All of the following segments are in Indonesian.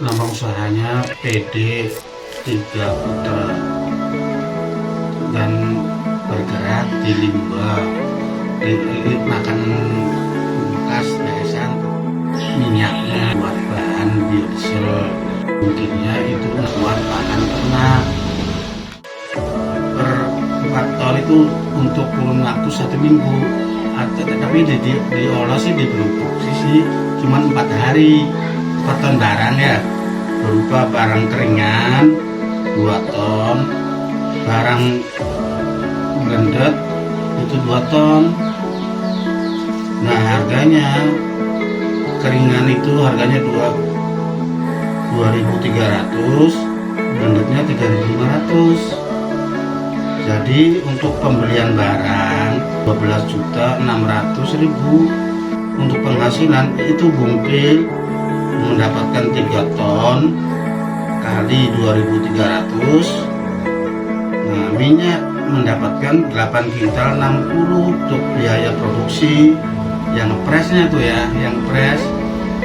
Nama usahanya PD 3 Putra dan bergerak di limbah di makanan bekas biasa minyaknya buat bahan biodiesel, mungkinnya itu buat bahan ternak. Per 4 ton itu untuk kurun waktu 1 minggu, tapi diolah sih diproduksi sih cuma 4 hari. 4 ton barang ya, berupa barang keringan 2 ton, barang blended itu 2 ton. Nah harganya keringan itu harganya 2.300, blendednya 3.500. Jadi untuk pembelian barang 12.600.000. Untuk penghasilan itu bungkil mendapatkan 3 ton kali 2.300. Nah minyak mendapatkan 8 kintal 60 untuk biaya produksi. Yang presnya tuh ya, yang pres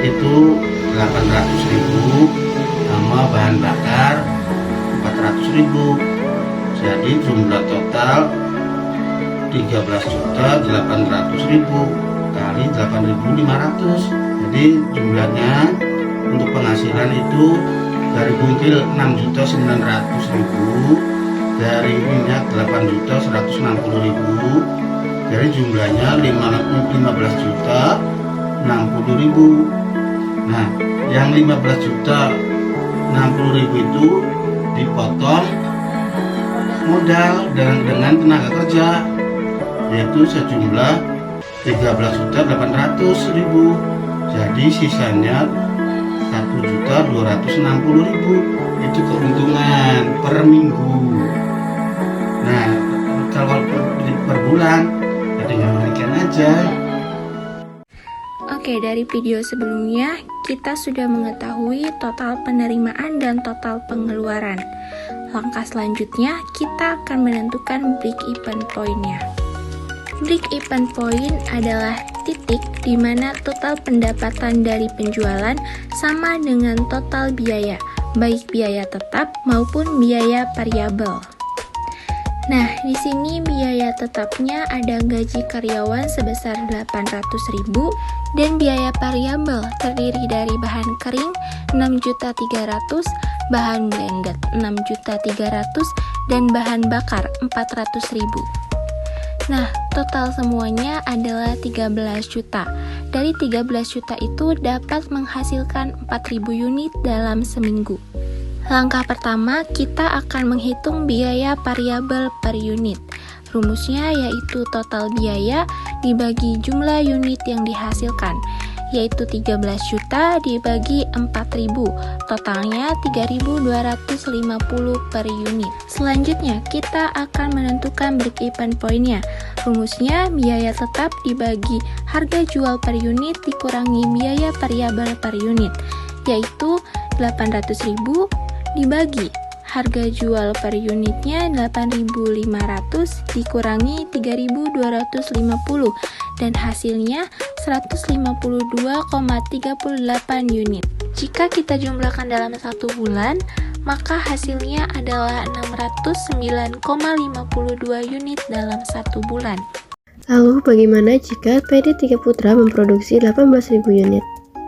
itu 800.000 sama bahan bakar 400.000. Jadi jumlah total 13.800.000 kali 8.500. Jadi jumlahnya untuk penghasilan itu dari bungkil 6.900.000, dari minyak 8.160.000. Jadi jumlahnya 15.060.000. Nah, yang 15.060.000 itu dipotong modal dengan tenaga kerja, yaitu sejumlah 13.800.000. Jadi sisanya 1.260.000. Itu keuntungan per minggu. Nah, kalau per bulan tinggal berikan aja. Oke, dari video sebelumnya kita sudah mengetahui total penerimaan dan total pengeluaran. Langkah selanjutnya kita akan menentukan break-even point-nya. Break-even point adalah titik di mana total pendapatan dari penjualan sama dengan total biaya, baik biaya tetap maupun biaya variabel. Nah, di sini biaya tetapnya ada gaji karyawan sebesar 800.000 dan biaya variabel terdiri dari bahan kering 6.300.000, bahan blended 6.300.000 dan bahan bakar 400.000. Nah, total semuanya adalah 13 juta. Dari 13 juta itu dapat menghasilkan 4.000 unit dalam seminggu. Langkah pertama, kita akan menghitung biaya variabel per unit. Rumusnya yaitu total biaya dibagi jumlah unit yang dihasilkan, yaitu 13 juta dibagi 4.000, totalnya 3.250 per unit. Selanjutnya, kita akan menentukan break-even point-nya. Rumusnya biaya tetap dibagi harga jual per unit dikurangi biaya variabel per unit, yaitu 800.000 dibagi harga jual per unitnya 8.500 dikurangi 3.250 dan hasilnya 152,38 unit. Jika kita jumlahkan dalam 1 bulan, maka hasilnya adalah 609,52 unit dalam 1 bulan. Lalu bagaimana jika PD 3 Putra memproduksi 18.000 unit?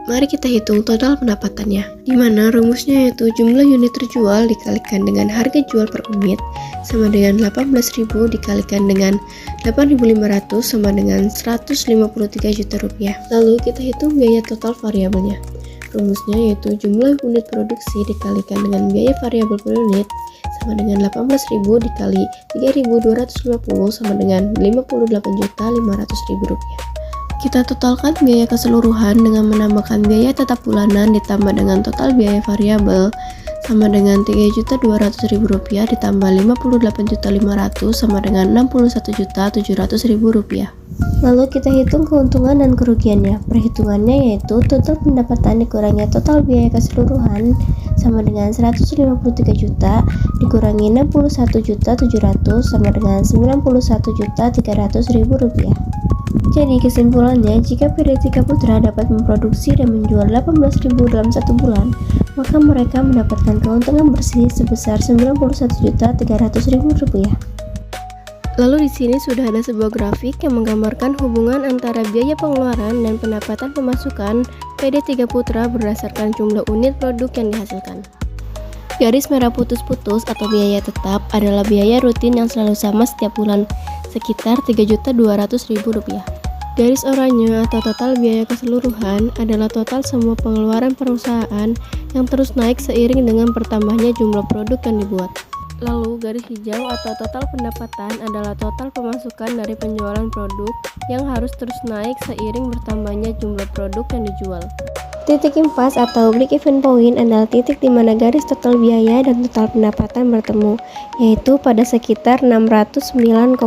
Mari kita hitung total pendapatannya, di mana rumusnya yaitu jumlah unit terjual dikalikan dengan harga jual per unit sama dengan 18.000 dikalikan dengan 8.500 sama dengan 153 juta rupiah. Lalu kita hitung biaya total variabelnya. Rumusnya yaitu jumlah unit produksi dikalikan dengan biaya variabel per unit sama dengan 18.000 dikali 3.250 sama dengan 58.500.000 rupiah. Kita totalkan biaya keseluruhan dengan menambahkan biaya tetap bulanan ditambah dengan total biaya variabel sama dengan 3.200.000 rupiah ditambah 58.500 sama dengan 61.700.000 rupiah. Lalu kita hitung keuntungan dan kerugiannya. Perhitungannya yaitu total pendapatan dikurangi total biaya keseluruhan sama dengan 153 juta dikurangi 61.700 sama dengan 91.300.000 rupiah. Jadi kesimpulannya, jika PT Tiga Putra dapat memproduksi dan menjual 18.000 dalam 1 bulan, maka mereka mendapatkan keuntungan bersih sebesar Rp91.300.000. Lalu di sini sudah ada sebuah grafik yang menggambarkan hubungan antara biaya pengeluaran dan pendapatan pemasukan PT Tiga Putra berdasarkan jumlah unit produk yang dihasilkan. Garis merah putus-putus atau biaya tetap adalah biaya rutin yang selalu sama setiap bulan, sekitar Rp3.200.000. Garis oranye atau total biaya keseluruhan adalah total semua pengeluaran perusahaan yang terus naik seiring dengan bertambahnya jumlah produk yang dibuat. Lalu garis hijau atau total pendapatan adalah total pemasukan dari penjualan produk yang harus terus naik seiring bertambahnya jumlah produk yang dijual. Titik impas atau break even point adalah titik di mana garis total biaya dan total pendapatan bertemu, yaitu pada sekitar 609,52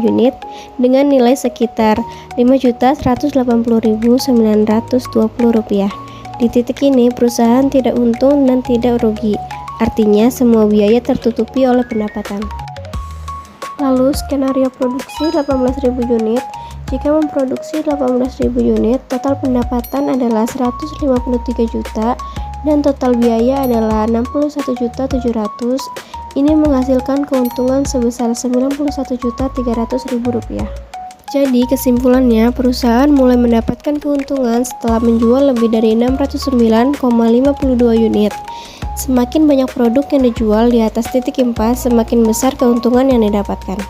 unit dengan nilai sekitar Rp5.180.920. Di titik ini perusahaan tidak untung dan tidak rugi. Artinya semua biaya tertutupi oleh pendapatan. Lalu skenario produksi 18.000 unit. Jika memproduksi 18.000 unit, total pendapatan adalah 153 juta dan total biaya adalah 61.700. Ini menghasilkan keuntungan sebesar Rp91.300.000. Jadi kesimpulannya, perusahaan mulai mendapatkan keuntungan setelah menjual lebih dari 609,52 unit. Semakin banyak produk yang dijual di atas titik impas, semakin besar keuntungan yang didapatkan.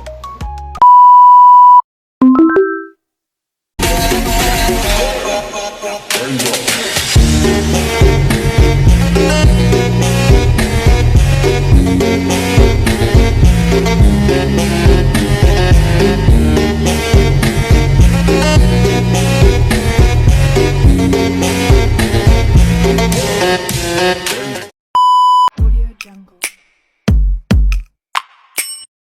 Audio Jungle.